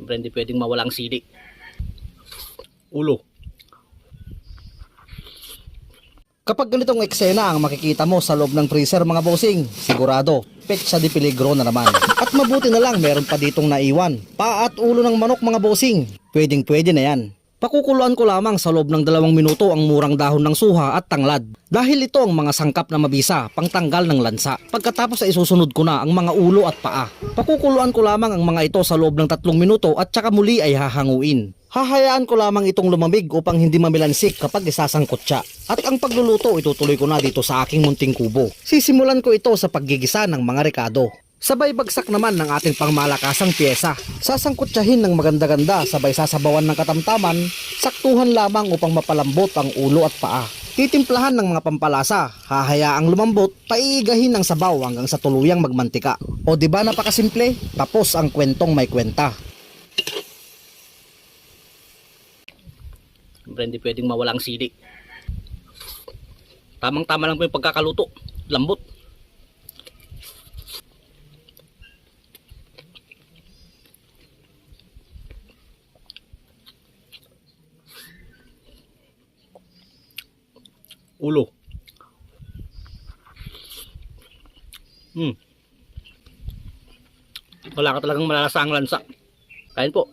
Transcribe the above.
Siyempre hindi pwedeng mawala ang sili. Ulo. Kapag ganitong eksena ang makikita mo sa loob ng freezer mga bossing, sigurado, petsa di peligro na naman. At mabuti na lang meron pa ditong naiwan, paa at ulo ng manok mga bossing. Pwedeng pwede na yan. Pakukuluan ko lamang sa loob ng 2 minuto ang murang dahon ng suha at tanglad. Dahil ito ang mga sangkap na mabisa, pangtanggal ng lansa. Pagkatapos ay isusunod ko na ang mga ulo at paa. Pakukuluan ko lamang ang mga ito sa loob ng 3 minuto at saka muli ay hahanguin. Hahayaan ko lamang itong lumamig upang hindi mamilansik kapag isasangkot siya. At ang pagluluto itutuloy ko na dito sa aking munting kubo. Sisimulan ko ito sa paggigisa ng mga rekado. Sabay bagsak naman ng ating pangmalakasang pyesa. Sasangkutsahin ng maganda-ganda sabay sasabawan ng katamtaman, saktuhan lamang upang mapalambot ang ulo at paa. Titimplahan ng mga pampalasa, hahayaang lumambot, paiigahin ng sabaw hanggang sa tuluyang magmantika. O diba napakasimple? Tapos ang kwentong may kwenta. Siyempre hindi pwedeng mawala ang sili. Tamang-tama lang po yung pagkakaluto. Lambot. Ulo. Wala ka talagang malalasa ang lansa. Kain po.